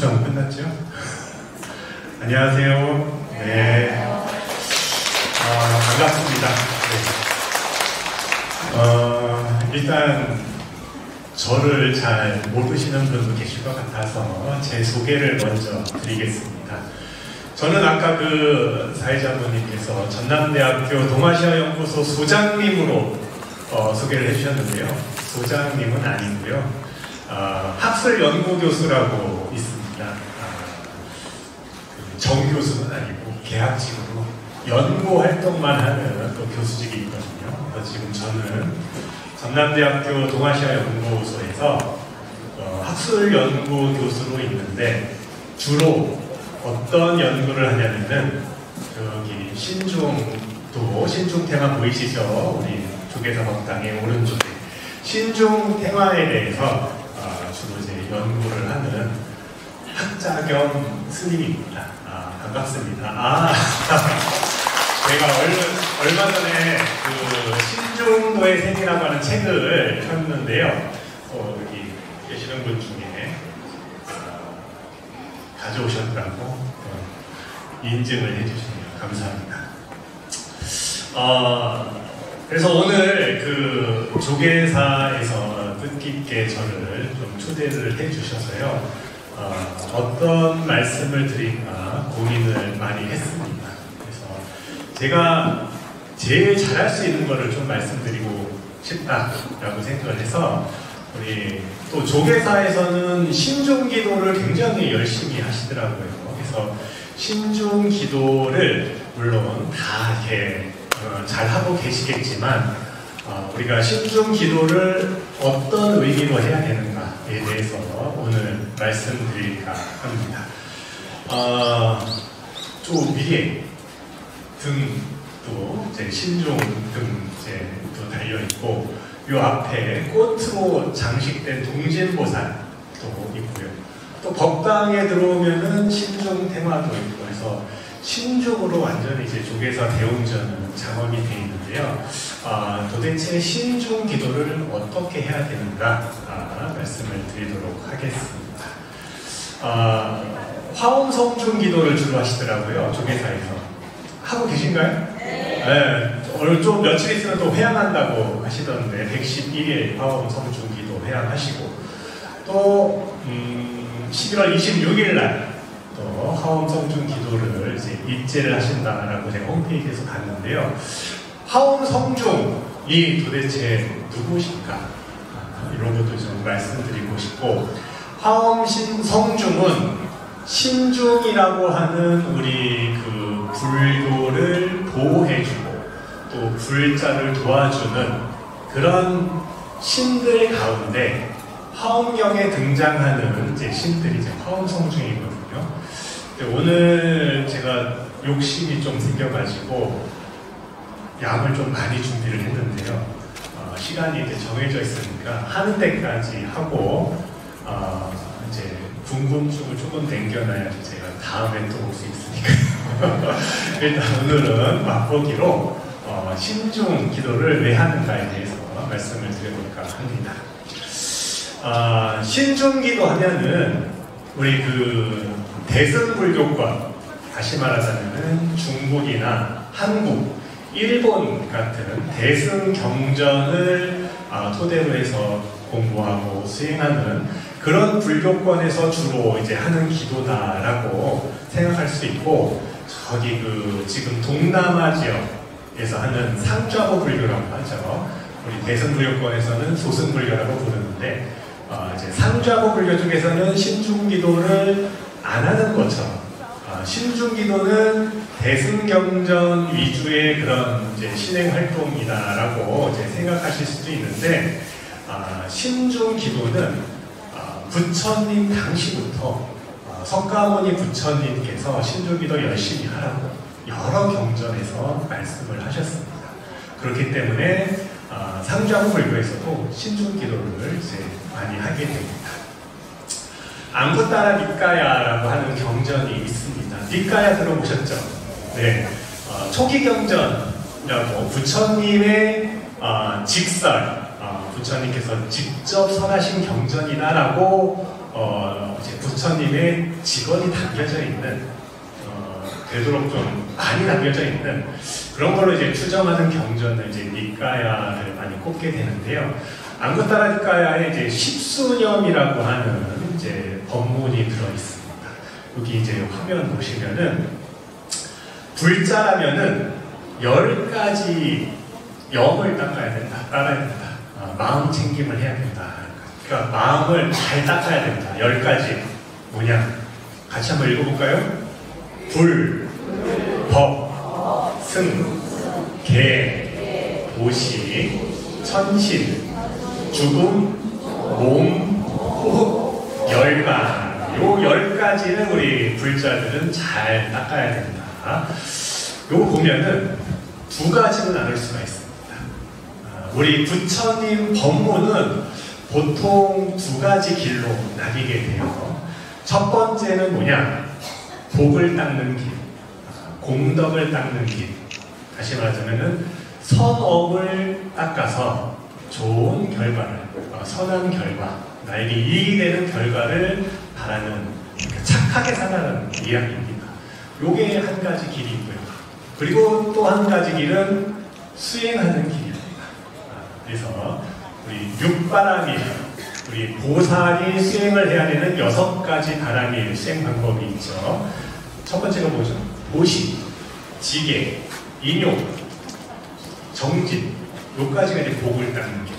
입장 끝났죠? 안녕하세요. 네. 반갑습니다. 네. 일단 저를 잘 모르시는 분도 계실 것 같아서 제 소개를 먼저 드리겠습니다. 저는 아까 그 사회자분님께서 전남대학교 동아시아연구소 소장님으로 소개를 해주셨는데요. 소장님은 아니고요. 학술연구교수라고 있습니다. 정교수는 아니고 계약직으로 연구활동만 하는 또 교수직이 있거든요. 그래서 지금 저는 전남대학교 동아시아연구소에서 학술연구교수로 있는데 주로 어떤 연구를 하냐면은 여기 신중 테마 보이시죠? 우리 조계사법당의 오른쪽에 신중 테마에 대해서 주로 이제 연구를 하는 학자 겸 스님입니다. 반갑습니다. 제가 얼마 전에 그 신중도의 셈이라고 하는 책을 폈는데요. 여기 계시는 분 중에 가져오셨더라고 인증을 해주시네요. 감사합니다. 그래서 오늘 그 조계사에서 뜻깊게 저를 좀 초대를 해주셔서요. 어떤 말씀을 드릴까 고민을 많이 했습니다. 그래서 제가 제일 잘할 수 있는 거를 좀 말씀드리고 싶다라고 생각을 해서 우리 또 조계사에서는 신중기도를 굉장히 열심히 하시더라고요. 그래서 신중기도를 물론 다 이렇게 잘하고 계시겠지만 우리가 신중기도를 어떤 의미로 해야 되는가에 대해서 오늘 말씀드릴까 합니다. 저 위에 등도 이제 신중 등 이제 또 달려 있고 요 앞에 꽃으로 장식된 동진보살도 있고요. 또 법당에 들어오면은 신중 테마도 있고 해서 신중으로 완전히 이제 조계사 대웅전은 작업이 되어 있는데요. 도대체 신중 기도를 어떻게 해야 되는가 말씀을 드리도록 하겠습니다. 화엄성중 기도를 주로 하시더라고요. 조계사에서. 하고 계신가요? 네. 오늘 좀 며칠 있으면 또 회양한다고 하시던데 111일 화엄성중 기도 회양하시고 또 11월 26일 날 또 화엄성중 기도를 이제 입제를 하신다라고 제가 홈페이지에서 봤는데요. 화엄성중이 도대체 누구신가? 이런 것도 좀 말씀드리고 싶고 화엄성중은 신중이라고 하는 우리 그 불교를 보호해주고 또 불자를 도와주는 그런 신들 가운데 화엄경에 등장하는 이제 신들이 이제 화엄성중이거든요. 오늘 제가 욕심이 좀 생겨가지고 약을 좀 많이 준비를 했는데요. 시간이 이제 정해져 있으니까 하는 데까지 하고 이제 궁금증을 조금 남겨놔야지 제가 다음에 또 올 수 있으니까요. 일단 오늘은 맛보기로 신중 기도를 왜 하는가에 대해서 말씀을 드려볼까 합니다. 신중 기도 하면은 우리 그 대승불교권, 다시 말하자면은 중국이나 한국, 일본 같은 대승경전을 토대로 해서 공부하고 수행하는 그런 불교권에서 주로 이제 하는 기도다라고 생각할 수 있고, 저기 그 지금 동남아 지역에서 하는 상좌보 불교라고 하죠. 우리 대승불교권에서는 소승불교라고 부르는데, 이제 상좌보 불교 쪽에서는 신중기도를 안 하는 것처럼, 신중기도는 대승경전 위주의 그런 이제 신행 활동이다라고 이제 생각하실 수도 있는데, 신중기도는 부처님 당시부터 석가모니 부처님께서 신중기도 열심히 하라고 여러 경전에서 말씀을 하셨습니다. 그렇기 때문에 상좌보 불교에서도 신중기도를 이제 많이 하게 됩니다. 앙구따라 니까야라고 하는 경전이 있습니다. 니까야 들어보셨죠? 네. 초기 경전이라고 부처님의 직설, 부처님께서 직접 설하신 경전이다라고 이제 부처님의 직원이 담겨져 있는 되도록 좀 많이 담겨져 있는 그런 걸로 이제 추정하는 경전을 이제 니까야를 많이 꼽게 되는데요. 앙구타라 니까야에 이제 십수념이라고 하는 이제 법문이 들어 있습니다. 여기 이제 화면 보시면은 불자라면은 10가지 염을 닦아야 된다, 따라야 된다. 마음 챙김을 해야 된다. 그러니까 마음을 잘 닦아야 된다. 10가지 뭐냐? 같이 한번 읽어볼까요? 불, 법, 승, 개, 도시, 천신, 죽음, 몸, 호, 열반. 요 10가지는 우리 불자들은 잘 닦아야 된다. 요거 보면은 2가지는 나눌 수가 있습니다. 우리 부처님 법문은 보통 2가지 길로 나뉘게 돼요. 첫 번째는 뭐냐? 복을 닦는 길, 공덕을 닦는 길. 다시 말하자면은 선업을 닦아서 좋은 결과를, 선한 결과, 나에게 이익이 되는 결과를 바라는, 착하게 살아가는 이야기입니다. 요게 한 가지 길이 있고요. 그리고 또 한 가지 길은 수행하는 길입니다. 그래서 우리 6바람일, 우리 보살이 수행을 해야 되는 6가지 바람일 수행 방법이 있죠. 첫 번째가 뭐죠? 보시, 지계, 인용, 정진. 요까지가 이제 복을 닦는 길입니다.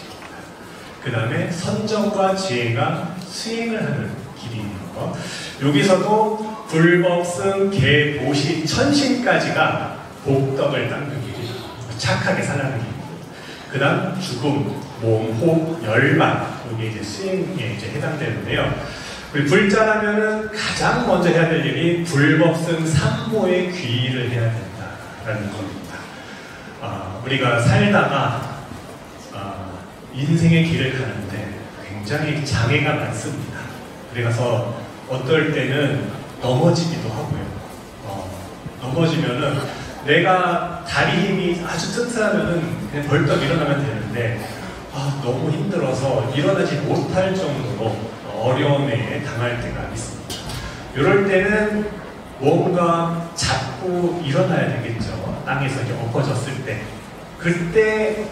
그 다음에 선정과 지혜가 수행을 하는 길이 있는 거. 여기서도 불법승, 계, 보시, 천신까지가 복덕을 닦는 길이에요. 착하게 살아가는 길. 그 다음 죽음, 몸, 혹, 열반. 이게 이제 수행에 이제 해당되는데요. 우리 불자라면은 가장 먼저 해야 될 일이 불법승 삼보의 귀의를 해야 된다라는 겁니다. 우리가 살다가 인생의 길을 가는데 굉장히 장애가 많습니다. 그래서 어떨 때는 넘어지기도 하고요. 넘어지면은 내가 다리 힘이 아주 튼튼하면은 그냥 벌떡 일어나면 되는데 너무 힘들어서 일어나지 못할 정도로 어려움에 당할 때가 있습니다. 이럴 때는 뭔가 잡고 일어나야 되겠죠. 땅에서 이렇게 엎어졌을 때. 그때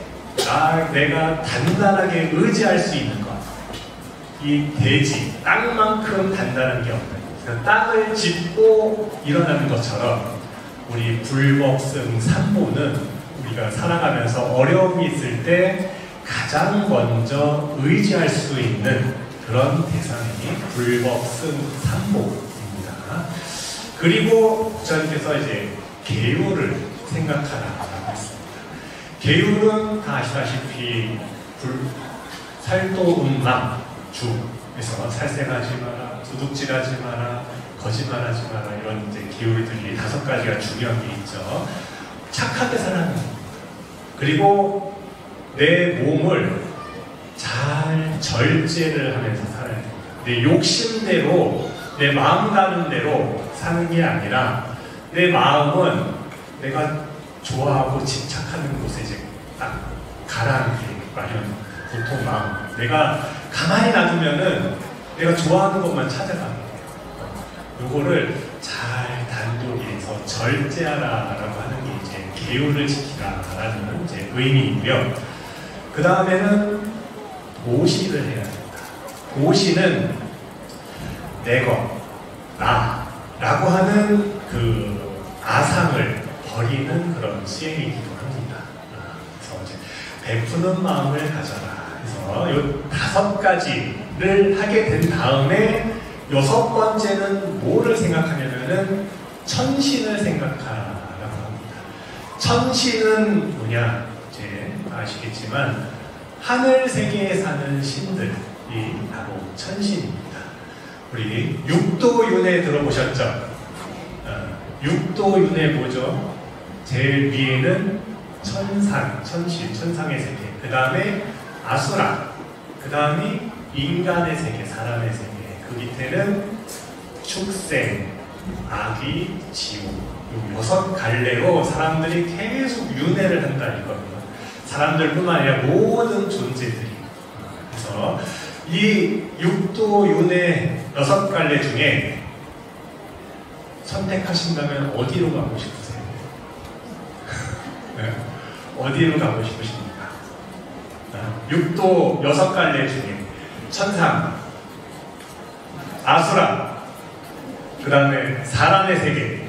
내가 단단하게 의지할 수 있는 것. 이 대지, 땅만큼 단단한 게 없는. 그래서 땅을 짚고 일어나는 것처럼 우리 불법승 삼보는 우리가 살아가면서 어려움이 있을 때 가장 먼저 의지할 수 있는 그런 대상이 불법승 삼보입니다. 그리고 부처님께서 이제 계율을 생각하라고 했습니다. 계율은 다 아시다시피 살도음망 주. 그래서 살생하지 마라, 도둑질하지 마라, 거짓말하지 마라 이런 이제 기울들이 5가지가 중요한 게 있죠. 착하게 살아가는 겁니다. 그리고 내 몸을 잘 절제를 하면서 살아야 됩니다. 내 욕심대로, 내 마음 가는 대로 사는 게 아니라 내 마음은 내가 좋아하고 집착하는 곳에 이제 딱 가라앉게 마련. 보통 마음. 내가 가만히 놔두면은 내가 좋아하는 것만 찾아가는 거예요. 요거를 잘 단독해서 절제하라라고 하는 게 이제 계율을 지키라라는 이제 의미이고요. 그 다음에는 보시를 해야 됩니다. 보시는 내 것, 나라고 하는 그 아상을 버리는 그런 수행이기도 합니다. 그래서 이제 베푸는 마음을 가져라. 그래서 요 5가지를 하게 된 다음에 6번째는 뭐를 생각하냐면은 천신을 생각하라고 합니다. 천신은 뭐냐? 이제 아시겠지만 하늘 세계에 사는 신들이 바로 천신입니다. 우리 육도윤회 들어보셨죠? 육도윤회 뭐죠? 제일 위에는 천상, 천신, 천상의 세계. 그 다음에 아수라. 그 다음이 인간의 세계, 사람의 세계. 그 밑에는 축생, 아귀, 지옥. 이 6갈래로 사람들이 계속 윤회를 한다 이겁니다. 사람들뿐만 아니라 모든 존재들이. 그래서 이 육도 윤회 6갈래 중에 선택하신다면 어디로 가고 싶으세요? 네. 어디로 가고 싶으십니까? 육도 6갈래 중에 천상, 아수라, 그 다음에 사람의 세계.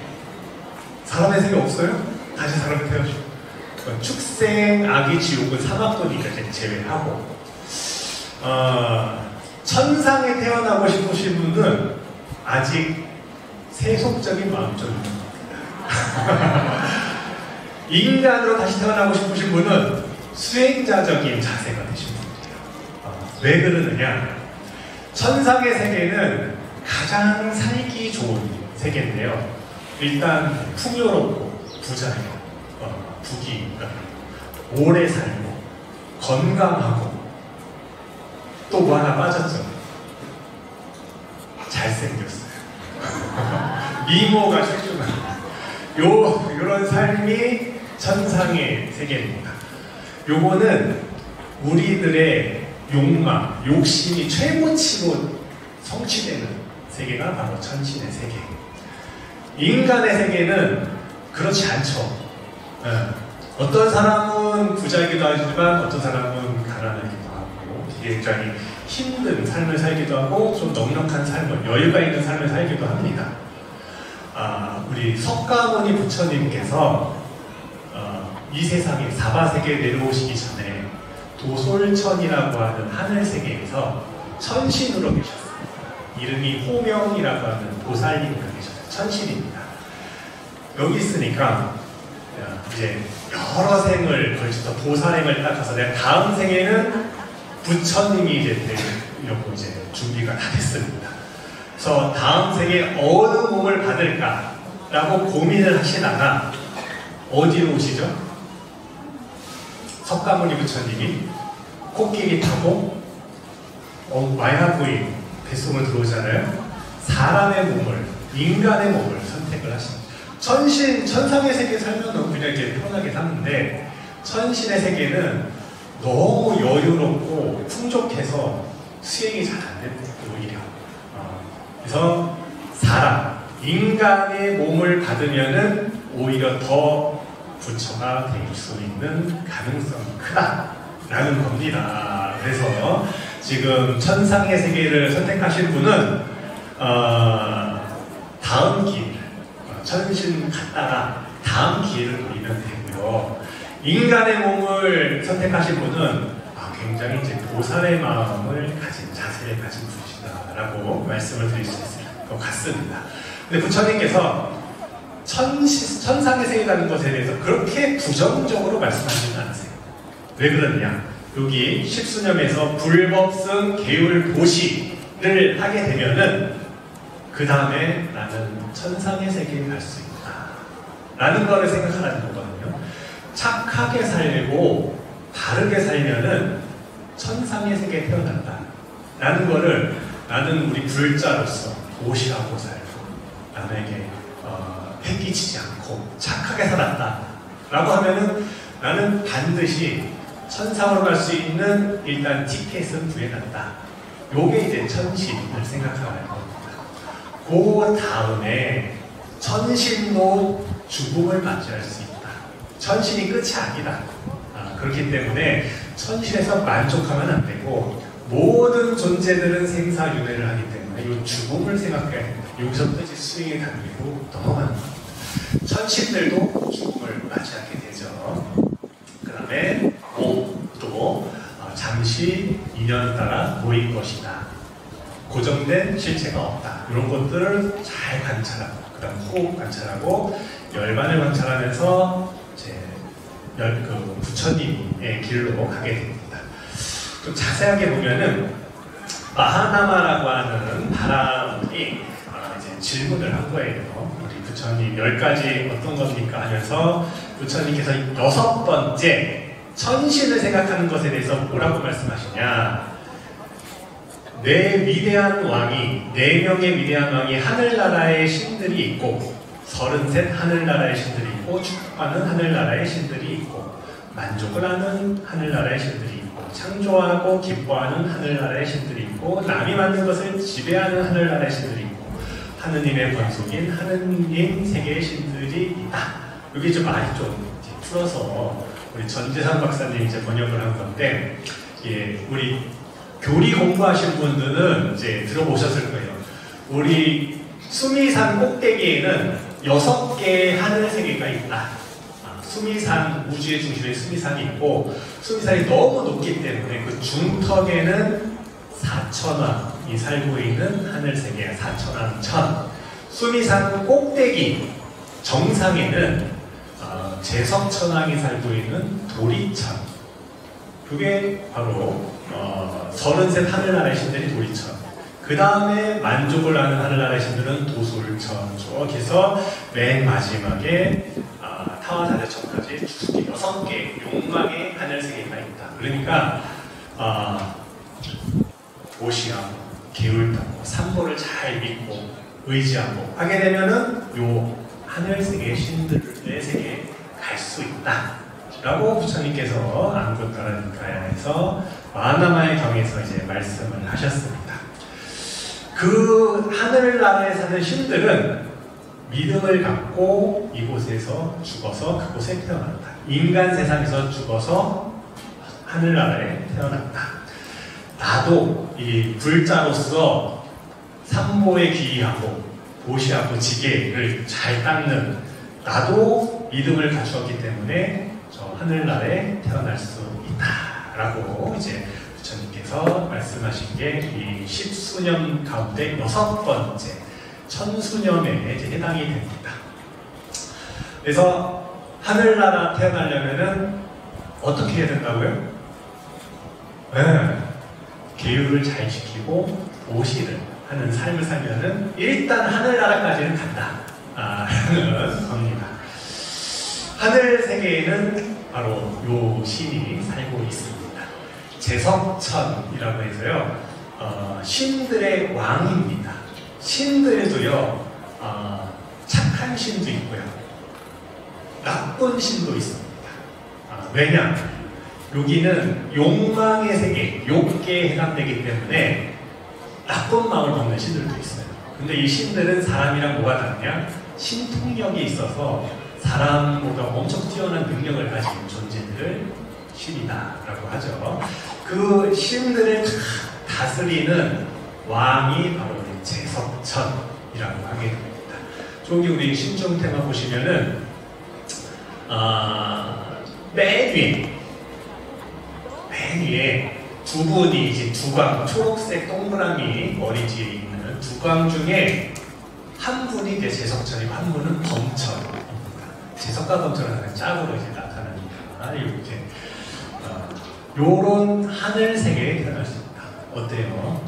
사람의 세계 없어요? 다시 사람 태어나시고. 축생, 아기, 지옥은 사막도니까 제외하고. 천상에 태어나고 싶으신 분은 아직 세속적인 마음 좀 있는 것 같아요. 인간으로 다시 태어나고 싶으신 분은 수행자적인 자세가 되신 분이에요. 왜 그러느냐? 천상의 세계는 가장 살기 좋은 세계인데요. 일단 풍요롭고 부자요, 부귀, 오래 살고 건강하고 또 뭐 하나 빠졌죠? 잘생겼어요. 미모가 출중한 요런 삶이 천상의 세계입니다. 요거는 우리들의 욕망, 욕심이 최고치로 성취되는 세계가 바로 천신의 세계. 인간의 세계는 그렇지 않죠. 어떤 사람은 부자이기도 하지만 어떤 사람은 가난하기도 하고 굉장히 힘든 삶을 살기도 하고 좀 넉넉한 삶을, 여유가 있는 삶을 살기도 합니다. 우리 석가모니 부처님께서 이 세상에 사바세계에 내려오시기 전에 도솔천이라고 하는 하늘세계에서 천신으로 계셨어요. 이름이 호명이라고 하는 보살님으로 계셨어요. 천신입니다. 여기 있으니까 이제 여러 생을 걸쳐서 보살행을 닦아서 내가 다음 생에는 부처님이 이제 되려고 이제 준비가 다 됐습니다. 그래서 다음 생에 어느 몸을 받을까라고 고민을 하시다가 어디로 오시죠? 석가모니 부처님이 코끼리 타고 마야부인 뱃속을 들어오잖아요. 사람의 몸을, 인간의 몸을 선택을 하십니다. 천상의 세계에 살면 그냥 이렇게 편하게 사는데 천신의 세계는 너무 여유롭고 풍족해서 수행이 잘 안 됩니다. 오히려. 그래서 사람, 인간의 몸을 받으면은 오히려 더 부처가 될 수 있는 가능성이 크다라는 겁니다. 그래서 지금 천상의 세계를 선택하신 분은 다음 기회를, 천신 갔다가 다음 기회를 노리면 되고요. 인간의 몸을 선택하신 분은 굉장히 이제 보살의 마음을 가진, 자세를 가진 분이시다라고 말씀을 드릴 수 있을 것 같습니다. 근데 부처님께서 천상의 세계라는 것에 대해서 그렇게 부정적으로 말씀하시는 않으세요. 왜 그러느냐? 여기 십수념에서 불법승 계율 보시를 하게 되면은 그 다음에 나는 천상의 세계에 갈 수 있다 라는 거를 생각하라는 거거든요. 착하게 살고 바르게 살면은 천상의 세계에 태어난다 라는 거를 나는 우리 불자로서 보시하고 살고 남에게 패기치지 않고 착하게 살았다 라고 하면은 나는 반드시 천상으로 갈 수 있는 일단 티켓은 구해놨다. 요게 이제 천신을 생각하는 겁니다. 그 다음에 천신도 죽음을 맞이할 수 있다. 천신이 끝이 아니다. 그렇기 때문에 천신에서 만족하면 안 되고 모든 존재들은 생사윤회를 하기 때문에 이 죽음을 생각해야 됩니다. 여기서부터 이제 수행이 당기고 넘어가는 겁니다. 천신들도 죽음을 맞이하게 되죠. 그 다음에 몸도 잠시 인연 따라 놓일 것이다. 고정된 실체가 없다. 이런 것들을 잘 관찰하고, 그 다음 호흡 관찰하고, 열반을 관찰하면서 부처님의 길로 가게 됩니다. 좀 자세하게 보면은 마하나마라고 하는 바람이 이제 질문을 한 거예요. 우리 부처님 10가지 어떤 겁니까? 하면서 부처님께서 6번째 천신을 생각하는 것에 대해서 뭐라고 말씀하시냐? 네 위대한 왕이, 4명의 위대한 왕이 하늘나라의 신들이 있고 33 하늘나라의 신들이 있고 축복하는 하늘나라의 신들이 있고 만족을 하는 하늘나라의 신들이 있고, 창조하고 기뻐하는 하늘나라의 신들이 있고, 남이 만든 것을 지배하는 하늘나라의 신들이 있고, 하느님의 권속인 하느님 세계의 신들이 있다. 여기 좀 많이 좀 풀어서 우리 전재산 박사님이 이제 번역을 한 건데, 예, 우리 교리 공부하신 분들은 이제 들어보셨을 거예요. 우리 수미산 꼭대기에는 6개의 하늘 세계가 있다. 수미산, 우주의 중심에 수미산이 있고, 수미산이 너무 높기 때문에 그 중턱에는 4천왕이 살고 있는 하늘 세계야. 4천왕 천. 수미산 꼭대기 정상에는 제석천왕이 살고 있는 도리천. 그게 바로 33 하늘나라의 신들이 도리천. 그 다음에 만족을 하는 하늘나라의 신들은 도솔천. 저기서 맨 마지막에 타와사대천까지 6개 욕망의 하늘세계가 있다. 그러니까 오시하고 게을다고 삼보를 잘 믿고 의지하고 하게 되면은 요 하늘세계의 신들의 세계에 갈 수 있다 라고 부처님께서 안굿가라니까에서 마하나마의 경에서 이제 말씀을 하셨습니다. 그 하늘나라에 사는 신들은 믿음을 갖고 이곳에서 죽어서 그곳에 태어났다. 인간 세상에서 죽어서 하늘나라에 태어났다. 나도 이 불자로서 삼보에 귀의하고 보시하고 지게를 잘 닦는 나도 믿음을 갖추었기 때문에 저 하늘나라에 태어날 수 있다라고 이제 부처님께서 말씀하신 게 이 십수년 가운데 6번째 천수념에 이제 해당이 됩니다. 그래서 하늘나라 태어나려면은 어떻게 해야 된다고요? 네. 계율을 잘 지키고 보시를 하는 삶을 살면은 일단 하늘나라까지는 간다 라는 겁니다. 하늘 세계에는 바로 요 신이 살고 있습니다. 제석천이라고 해서요, 신들의 왕입니다. 신들에도요, 착한 신도 있고요, 나쁜 신도 있습니다. 왜냐? 여기는 욕망의 세계, 욕계에 해당되기 때문에 나쁜 마음을 먹는 신들도 있어요. 근데 이 신들은 사람이랑 뭐가 다르냐? 신통력이 있어서 사람보다 엄청 뛰어난 능력을 가진 존재들을 신이다라고 하죠. 그 신들을 다스리는 왕이 바로 제석천이라고 하게 됩니다. 저기 우리 신중 테마 보시면은 맨 위에 두 분이 이제 두광, 초록색 동그라미 머리 뒤에 있는 두광 중에 한 분이 이제 제석천이고 한 분은 범천입니다. 제석과 범천은 짝으로 이제 나타납니다. 이렇게 요런 하늘 세계에 태어날 수 있다. 어때요?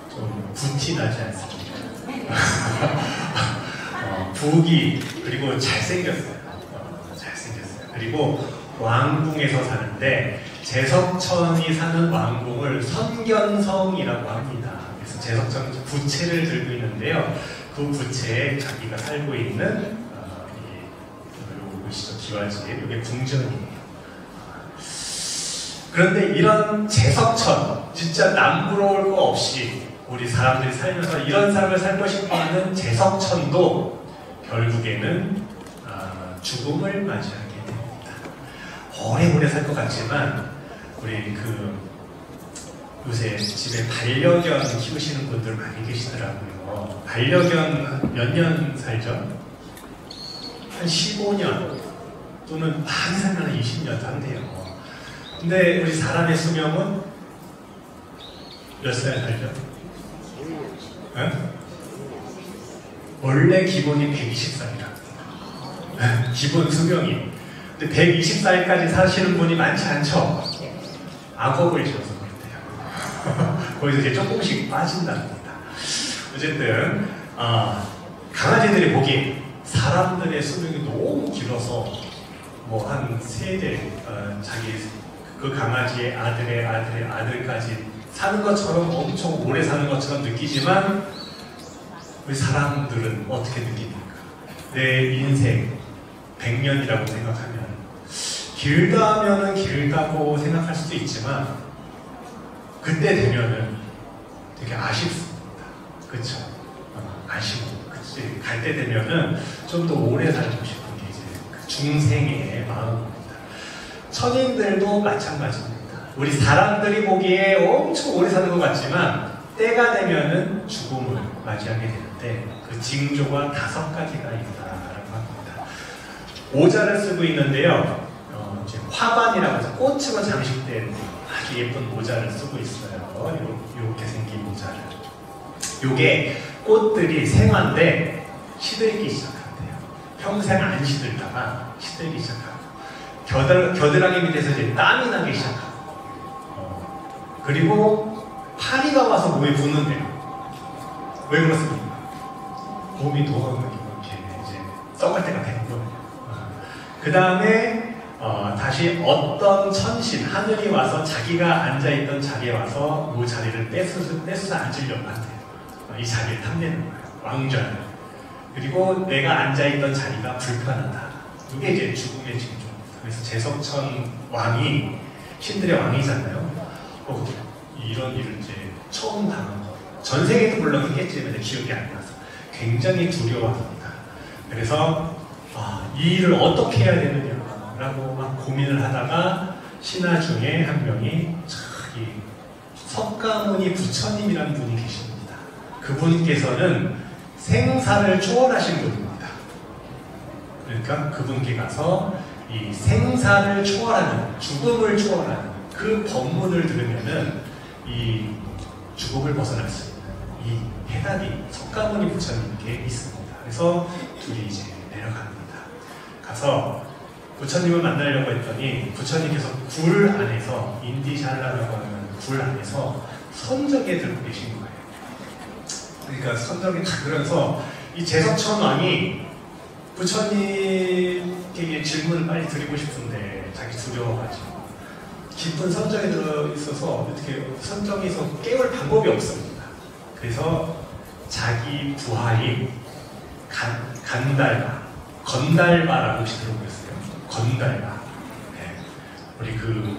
좀 부티 나지 않습니까? 부기, 그리고 잘생겼어요. 잘생겼어요. 그리고 왕궁에서 사는데 제석천이 사는 왕궁을 선견성이라고 합니다. 그래서 제석천 부채를 들고 있는데요. 그 부채에 자기가 살고 있는 요거 보시죠. 기와집, 이게 궁전이에요. 그런데 이런 제석천, 진짜 남부러울 거 없이 우리 사람들이 살면서 이런 삶을 살고 싶어하는 제석천도 결국에는 죽음을 맞이하게 됩니다. 오래오래 살 것 같지만 우리 요새 집에 반려견 키우시는 분들 많이 계시더라고요. 반려견 몇 년 살죠? 한 15년 또는 많이 살면 20년 산대요. 근데 우리 사람의 수명은 몇 살 살죠? 네? 원래 기본이 120살이라. 기본 수명이. 근데 120살까지 사시는 분이 많지 않죠? 악업을 지어서 그렇대요. 거기서 이제 조금씩 빠진답니다. 어쨌든 강아지들이 보기에 사람들의 수명이 너무 길어서 뭐 한 세대 자기 그 강아지의 아들의 아들까지 사는 것처럼 엄청 오래 사는 것처럼 느끼지만 우리 사람들은 어떻게 느낍니까? 내 인생 100년이라고 생각하면 길다면은 길다고 생각할 수도 있지만 그때 되면은 되게 아쉽습니다. 그쵸? 아쉽고 그치? 갈 때 되면은 좀 더 오래 살고 싶은 게 이제 그 중생의 마음입니다. 천인들도 마찬가지입니다. 우리 사람들이 보기에 엄청 오래 사는 것 같지만 때가 되면은 죽음을 맞이하게 되는데 그 징조가 5가지가 있다라고 합니다. 오자를 쓰고 있는데요. 이제 화관이라고 해서 꽃으로 장식된 아주 예쁜 모자를 쓰고 있어요. 이렇게 생긴 모자를. 요게 꽃들이 생화인데 시들기 시작한대요. 평생 안 시들다가 시들기 시작하고 겨드랑이 밑에서 이제 땀이 나기 시작하고 그리고 파리가 와서 몸에 붙는데요. 왜 그렇습니까? 몸이 녹아가지고 이렇게 이제 썩을 때가 되는 거예요. 그 다음에 다시 어떤 천신, 하늘이 와서 자기가 앉아있던 자리에 와서 그 자리를 뺏어서 앉으려고 한대요. 이 자리를 탐내는 거예요. 왕좌를. 그리고 내가 앉아있던 자리가 불편하다. 이게 이제 죽음의 징조입니다. 그래서 제석천 왕이 신들의 왕이잖아요. 이런 일을 이제 처음 당한 거예요. 전 세계도 물론 했겠지만 기억이 안 나서 굉장히 두려워합니다. 그래서 이 일을 어떻게 해야 되느냐라고 막 고민을 하다가 신하 중에 한 명이 이 석가모니 부처님이라는 분이 계십니다. 그분께서는 생사를 초월하신 분입니다. 그러니까 그분께 가서 이 생사를 초월하는, 죽음을 초월하는 그 법문을 들으면은 이 죽음을 벗어날 수 있는 이 해답이 석가모니 부처님께 있습니다. 그래서 둘이 이제 내려갑니다. 가서 부처님을 만나려고 했더니 부처님께서 굴 안에서 인디샬라라고 하는 굴 안에서 선적에 들고 계신 거예요. 그러니까 선적이 다 그러면서 이 제석천 왕이 부처님께 질문을 빨리 드리고 싶은데 자기 두려워가지고 깊은 선정에 들어있어서 어떻게 선정에서 깨울 방법이 없습니다. 그래서 자기 부하인 건달바라고 혹시 들어보셨어요? 건달바. 네. 우리 그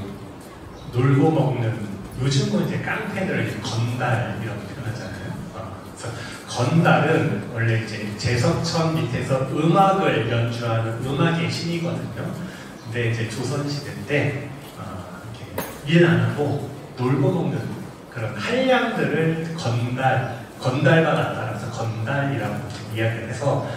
놀고 먹는 요즘은 이제 깡패들을 이제 건달이라고 표현하잖아요. 그래서 건달은 원래 이제 제석천 밑에서 음악을 연주하는 음악의 신이거든요. 근데 이제 조선시대 때 일 안 하고 놀고 먹는 그런 한량들을 건달바가 따라서 건달이라고 이야기를 해서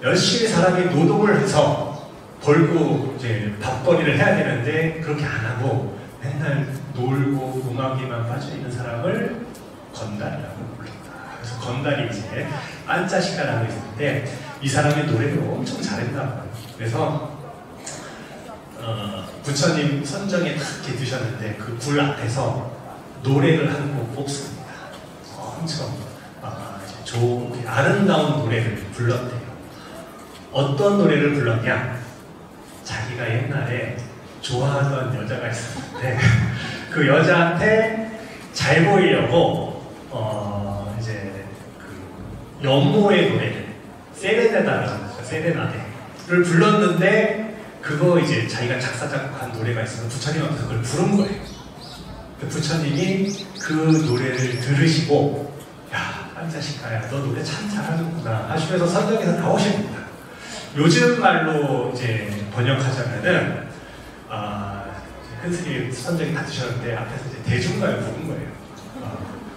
열심히 사람이 노동을 해서 벌고 이제 밥벌이를 해야 되는데 그렇게 안 하고 맨날 놀고 음악에만 빠져있는 사람을 건달이라고 불렀다. 그래서 건달이 이제 안짜시가라고 있는데 이 사람의 노래를 엄청 잘했다고. 그래서 부처님 선정에 딱 이렇게 드셨는데 그 굴 앞에서 노래를 한 곡 뽑습니다. 엄청 아름다운 노래를 불렀대요. 어떤 노래를 불렀냐? 자기가 옛날에 좋아하던 여자가 있었는데 그 여자한테 잘 보이려고 이제 그 연모의 노래를 세레나데를 불렀는데 그거 이제 자기가 작사 작곡한 노래가 있어서 부처님한테 그걸 부른 거예요. 부처님이 그 노래를 들으시고 야 안짜시가야 너 노래 참 잘하는구나 하시면서 선정에서 나오십니다. 요즘 말로 이제 번역하자면은 큰스님 선정이 다 드셨는데 앞에서 이제 대중가요 부른 거예요.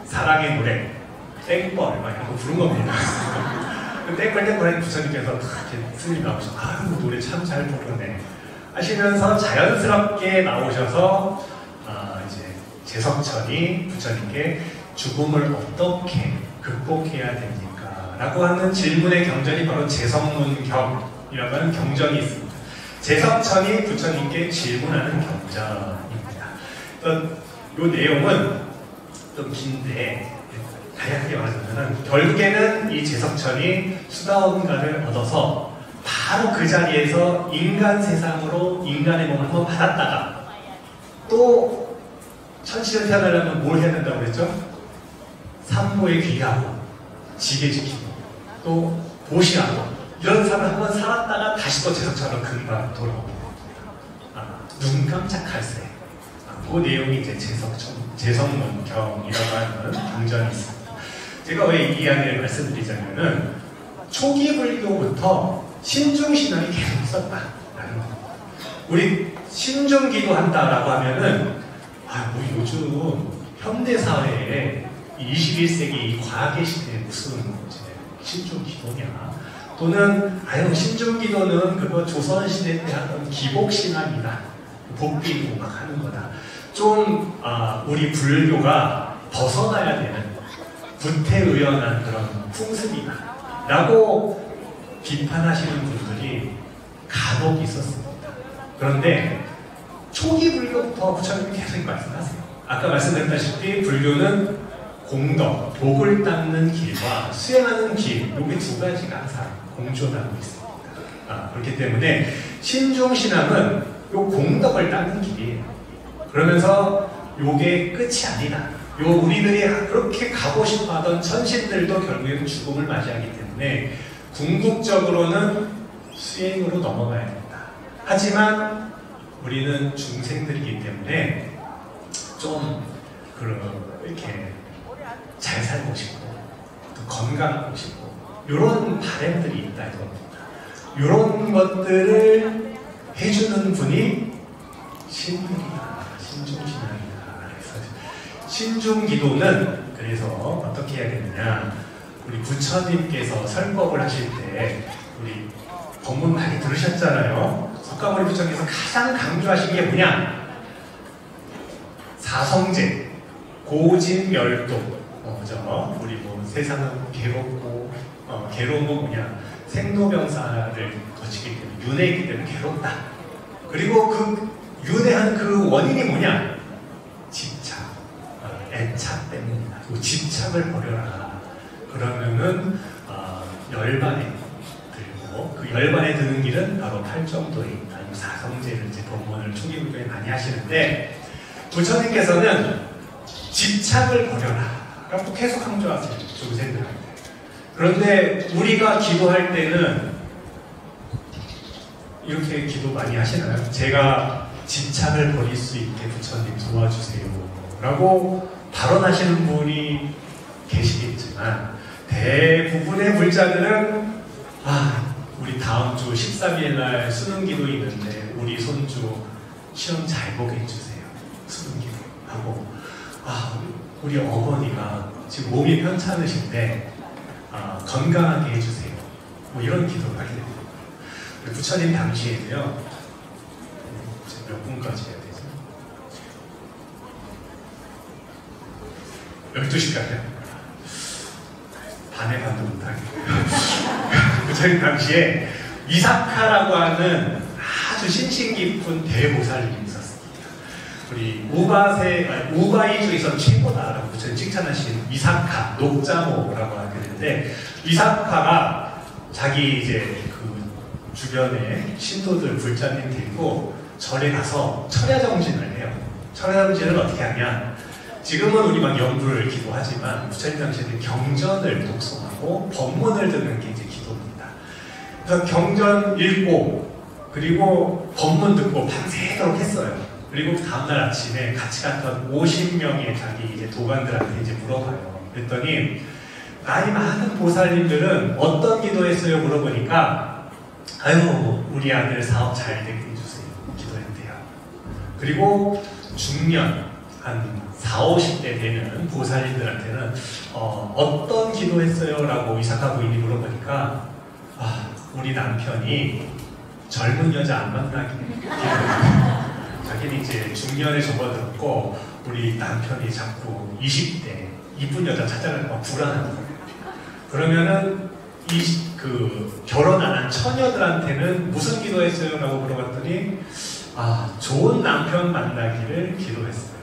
사랑의 노래, 땡벌 막 이런 거 부른 겁니다. 땡벌 부처님께서 이렇게 스님 나오셔서 노래 참 잘 부르네 하시면서 자연스럽게 나오셔서 이제 제석천이 부처님께 죽음을 어떻게 극복해야 됩니까? 라고 하는 질문의 경전이 바로 제석문경이라고 하는 경전이 있습니다. 제석천이 부처님께 질문하는 경전입니다. 이 내용은 좀 긴데 다양하게 말하자면 결국에는 이 제석천이 수다원가를 얻어서 바로 그 자리에서 인간 세상으로 인간의 몸을 한번 받았다가 또 천시를 태어나려면 뭘 해야 된다고 그랬죠? 산모에 귀하고 지게 지키고 또 보시하고 이런 삶을 한번 살았다가 다시 또 제석천으로 금방 돌아옵니다. 눈 깜짝할 새. 그 내용이 이제 재성문경이라고 하는 경전이 있습니다. 제가 왜 이 이야기를 말씀드리자면은 초기 불교부터 신중신앙이 계속 있었다라는 겁니다. 우리 신중기도 한다라고 하면은 뭐 요즘 현대사회에 21세기 이 과학의 시대에 무슨 신중기도냐, 또는 신중기도는 그거 조선시대 때 하던 기복신앙이다, 복비고 막 하는 거다, 좀 우리 불교가 벗어나야 되는 구태의연한 그런 풍습이다 라고 비판하시는 분들이 간혹 있었습니다. 그런데 초기 불교부터 부처님이 계속 말씀하세요. 아까 말씀드렸다시피 불교는 공덕, 복을 닦는 길과 수행하는 길, 여기 두 가지가 항상 공존하고 있습니다. 그렇기 때문에 신중신앙은 요 공덕을 닦는 길이에요. 그러면서 요게 끝이 아니다. 요 우리들이 그렇게 가고 싶어 하던 천신들도 결국에는 죽음을 맞이하기 때문에 궁극적으로는 수행으로 넘어가야 된다. 하지만 우리는 중생들이기 때문에 좀 이렇게 잘 살고 싶고 또 건강하고 싶고 이런 바램들이 있다 이겁니다. 이런 것들을 해주는 분이 신들이다, 신중신앙이다. 그래서 신중기도는 그래서 어떻게 해야 되느냐, 우리 부처님께서 설법을 하실 때 우리 법문 많이 들으셨잖아요. 석가모니 부처님께서 가장 강조하신 게 뭐냐, 사성제, 고진멸도. 그죠? 우리 세상은 괴롭고, 괴로운 건 뭐냐, 생로병사를 거치기 때문에, 윤회이기 때문에 괴롭다. 그리고 그 윤회한 그 원인이 뭐냐, 집착, 애착 때문이다. 그 집착을 버려라. 그러면은 열반에 들고, 그 열반에 드는 길은 바로 팔정도에 있다. 이 사성제를 이제 법문을 초기 불교에 많이 하시는데, 부처님께서는 집착을 버려라 라고 계속 강조하세요, 중생들한테. 그런데 우리가 기도할 때는 이렇게 기도 많이 하시나요? 제가 집착을 버릴 수 있게 부처님 도와주세요 라고 발언하시는 분이 계시겠지만, 대부분의 불자들은 우리 다음 주 13일 날 수능기도 있는데 우리 손주 시험 잘 보게 해주세요, 수능기도 하고, 우리 어머니가 지금 몸이 편찮으신데 건강하게 해주세요, 이런 기도를 하게 됩니다. 부처님 당시에도요, 몇 분까지 해야 되죠? 12시까지요? 반에 반도 못하겠고요. 부처님 당시에 위사카라고 하는 아주 신신 깊은 대보살님이 있었습니다. 우리 우바이 중에서 최고다라고 부처님 칭찬하신 위사카, 녹자모라고 하게 되는데, 위사카가 자기 이제 그 주변에 신도들, 불자님 데리고 절에 가서 철야정진을 해요. 철야정진을 어떻게 하냐, 지금은 우리 막 연불을 기도하지만 부처님 당시에는 경전을 독송하고 법문을 듣는 게 이제 기도입니다. 그래서 경전 읽고 그리고 법문 듣고 밤새도록 했어요. 그리고 다음날 아침에 같이 갔던 50명의 자기 이제 도관들한테 이제 물어봐요. 그랬더니 나이 많은 보살님들은 어떤 기도했어요? 물어보니까 우리 아들 사업 잘 되게 해주세요 기도했대요. 그리고 중년 한 40, 50대 되는 보살님들한테는 어떤 기도했어요? 라고 이사카 부인이 물어보니까 우리 남편이 젊은 여자 안 만나게 기도했어요. 자기는 이제 중년에 접어들었고 우리 남편이 자꾸 20대 이쁜 여자 찾아가니까 불안한 거예요. 그러면은 결혼 안 한 처녀들한테는 무슨 기도했어요? 라고 물어봤더니 좋은 남편 만나기를 기도했어요.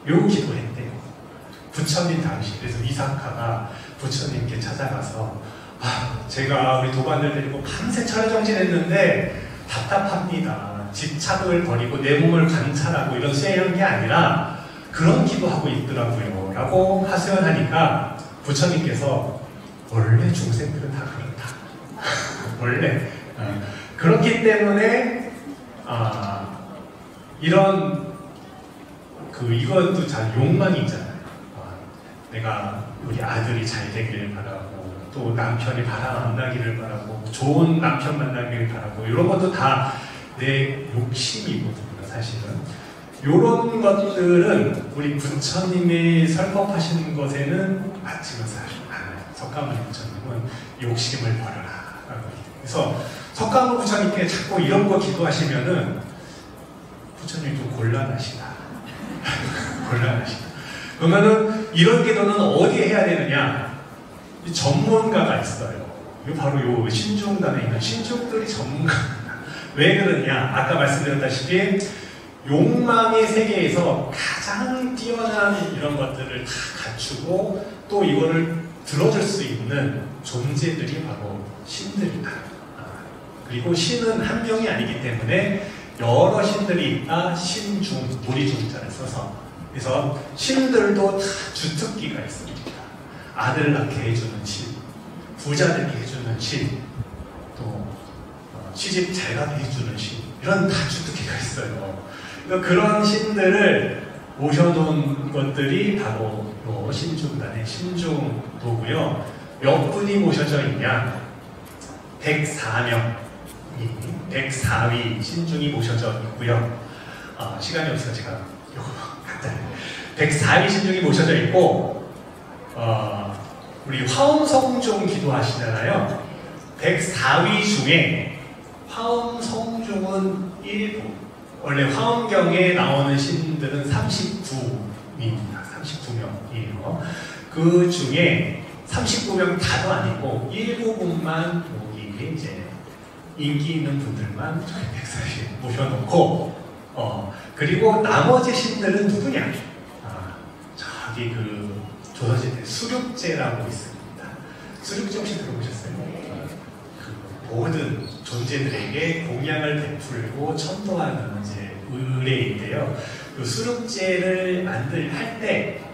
요 기도했대요. 부처님 당시. 그래서 이사카가 부처님께 찾아가서 제가 우리 도반들 데리고 밤새 철야정진했는데 답답합니다. 집착을 버리고 내 몸을 관찰하고 이런 수행한 게 아니라 그런 기도하고 있더라고요 라고 하소연하니까 부처님께서 원래 중생들은 다 그렇다. 원래 그렇기 때문에 이런 이것도 잘 욕망이 있잖아요. 내가 우리 아들이 잘 되기를 바라고, 또 남편이 바람 안 나기를 바라고, 좋은 남편 만나기를 바라고, 이런 것도 다 내 욕심이거든요, 사실은. 이런 것들은 우리 부처님이 설법하신 것에는 맞지가 않아요. 석가모니 부처님은 욕심을 버려라. 그래서 석가모니 부처님께 자꾸 이런 거 기도하시면은 부처님이 좀 곤란하시다. 곤란하시다. 그러면은 이런 기도는 어디에 해야 되느냐? 이 전문가가 있어요. 이거 바로 요 신중단에 있는 신중들이 전문가입니다. 왜 그러냐? 아까 말씀드렸다시피 욕망의 세계에서 가장 뛰어난 이런 것들을 다 갖추고 또 이거를 들어줄 수 있는 존재들이 바로 신들이다. 그리고 신은 한 명이 아니기 때문에 여러 신들이 있다. 신중, 무리중자를 써서. 그래서 신들도 다 주특기가 있습니다. 아들 낳게 해주는 신, 부자 되게 해주는 신, 또 시집 잘 가게 해주는 신, 이런 다 주특기가 있어요. 그러니까 그런 신들을 모셔놓은 것들이 바로 신중단의 신중도고요. 몇 분이 모셔져 있냐? 104명, 104위 신중이 모셔져 있고요. 시간이 없어서 제가 이거 간단히 104위 신중이 모셔져 있고, 우리 화엄성중 기도하시잖아요. 104위 중에 화엄성중은 일부, 원래 화엄경에 나오는 신들은 39위입니다. 39명이에요. 그 중에 39명 다도 아니고 일부분만 여기 이제 인기 있는 분들만 저희 140 모셔놓고, 그리고 나머지 신들은 누구냐? 저기 조선시대 수륙제라고 있습니다. 수륙제 혹시 들어보셨어요? 모든 존재들에게 공양을 베풀고 천도하는 이제 의례인데요. 그 수륙제를 할 때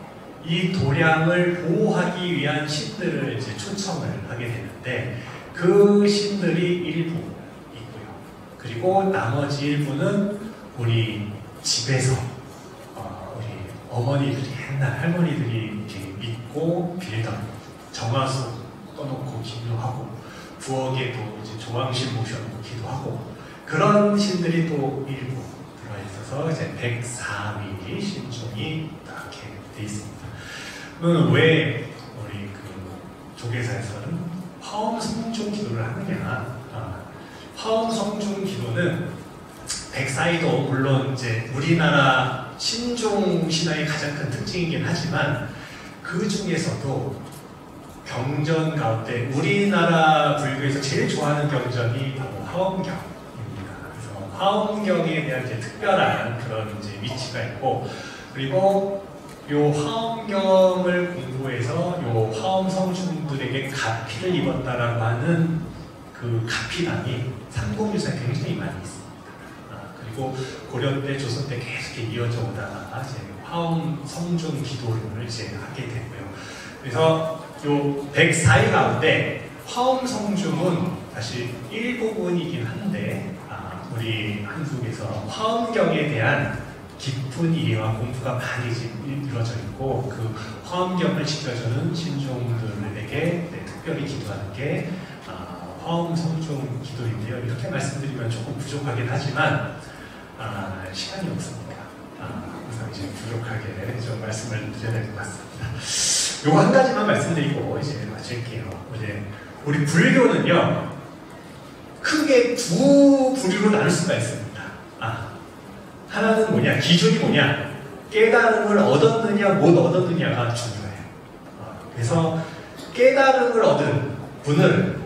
이 도량을 보호하기 위한 신들을 이제 초청을 하게 되는데, 그 신들이 일부 있고요. 그리고 나머지 일부는 우리 집에서 우리 어머니들이, 옛날 할머니들이 이렇게 믿고 빌던 정화수 떠놓고 기도하고, 부엌에도 이제 조왕신 모셔놓고 기도하고, 그런 신들이 또 일부 들어있어서 이제 104위 신중이 이렇게 돼 있습니다. 그러면 왜 우리 조계사에서는 화엄성중 기도를 하느냐? 화엄성중 기도는 104위도 물론 이제 우리나라 신중 신화의 가장 큰 특징이긴 하지만, 그 중에서도 경전 가운데 우리나라 불교에서 제일 좋아하는 경전이 바로 화엄경입니다. 그래서 화엄경에 대한 이제 특별한 그런 이제 위치가 있고, 그리고 요 화엄경을 공부해서 요 화엄성중들에게 가피를 입었다라고 하는 그 가피남이 삼국유사에 굉장히 많이 있습니다. 그리고 고려 때, 조선 때 계속 이어져 오다가 이제 화엄성중 기도를 이제 하게 되고요. 그래서 요 104위 가운데 화엄성중은 사실 일부분이긴 한데, 우리 한국에서 화엄경에 대한 깊은 이해와 공부가 많이 이루어져 있고, 그 화엄경을 지켜주는 신종들에게 특별히 기도하는 게 화엄성중 기도인데요. 이렇게 말씀드리면 조금 부족하긴 하지만 시간이 없습니다. 그래서 이제 부족하게 좀 말씀을 드려야 될 것 같습니다. 요거 한 가지만 말씀드리고 이제 마칠게요. 이제 우리 불교는요, 크게 두 부류로 나눌 수가 있습니다. 하나는 뭐냐? 기준이 뭐냐? 깨달음을 얻었느냐, 못 얻었느냐가 중요해요. 그래서 깨달음을 얻은 분을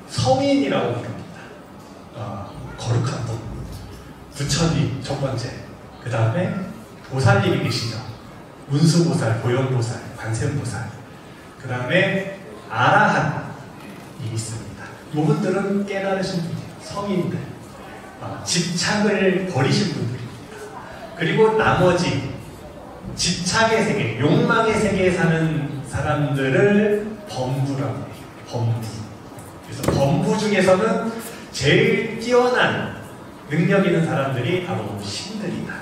성인이라고 부릅니다. 거룩한 분. 부처님 첫 번째. 그 다음에 보살님이 계시죠. 문수보살, 보현보살, 관세음보살. 그 다음에 아라한이 있습니다. 이분들은 깨달으신 분이에요. 성인들. 집착을 버리신 분들입니다. 그리고 나머지 집착의 세계, 욕망의 세계에 사는 사람들을 범부라고 해요. 범부. 그래서 범부 중에서는 제일 뛰어난 능력 있는 사람들이 바로 신들이다.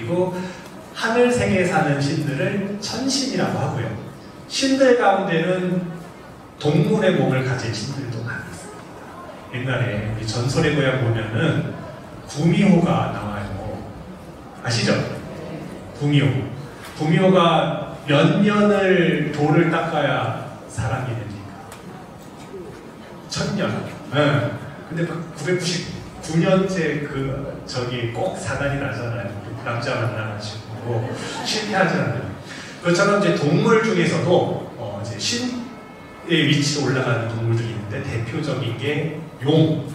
그리고 하늘 세계에 사는 신들을 천신이라고 하고요. 신들 가운데는 동물의 몸을 가진 신들도 많이 있습니다. 옛날에 우리 전설의 고향 보면은 구미호가 나와요. 아시죠? 구미호. 구미호가 몇 년을 돌을 닦아야 사람이 됩니까? 1000년. 네. 근데 999년째 저기 꼭 사단이 나잖아요. 남자 만나가지고 실패하지 않아요. 그것처럼 이제 동물 중에서도 이제 신의 위치에 올라가는 동물들이 있는데 대표적인 게 용.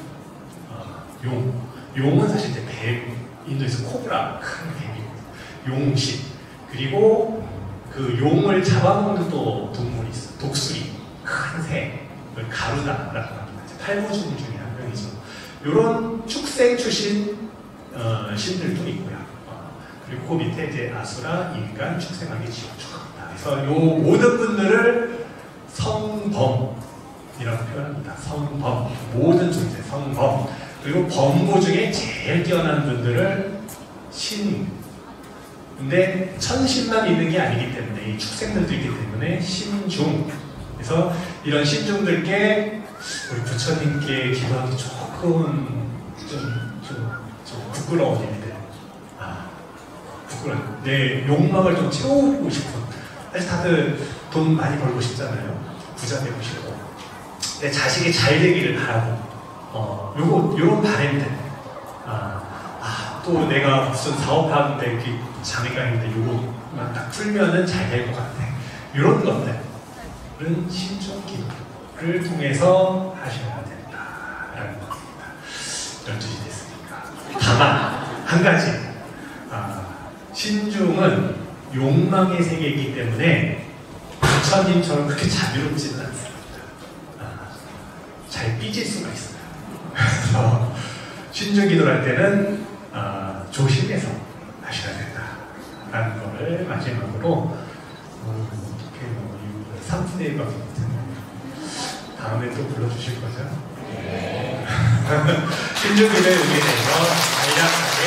용은 사실 이제 뱀, 인도에서 코브라 큰 뱀이고 용신. 그리고 그 용을 잡아먹는 또 동물이 있어요. 독수리, 큰 새, 가루다라고 합니다. 8부 중 중에 한 명이죠. 이런 축생 출신 신들도 있고요. 그리고 그 밑에 이제 아수라, 인간, 축생하기 지어줍니다. 그래서 이 모든 분들을 성범이라고 표현합니다. 성범, 모든 존재, 성범. 그리고 범부 중에 제일 뛰어난 분들을 신. 근데 천신만 있는 게 아니기 때문에 이 축생들도 있기 때문에 신중. 그래서 이런 신중들께 우리 부처님께 기도하기 조금 좀 부끄러운 일들. 부끄러운. 내 욕망을 좀 채우고 싶은. 사실 다들 돈 많이 벌고 싶잖아요. 부자 되고 싶고. 내 자식이 잘 되기를 바라고. 요런 바램들. 또 내가 무슨 사업하는데 장애가 있는데 요거만 딱 풀면은 잘 될 것 같아. 이런 것들은 신중 기도를 통해서 하셔야 된다라는 겁니다. 12시 됐으니까. 다만 한 가지. 신중은 욕망의 세계이기 때문에 부처님처럼 그렇게 자유롭지는 않습니다. 잘 삐질 수가 있어요. 그래서 신중 기도를 할 때는 조심해서 하셔야 된다라는 거를 마지막으로 어떻게 3분의 1밖에 못했나요? 다음에 또 불러주실 거죠? 신중 기도의 의미에 대해서 간략하게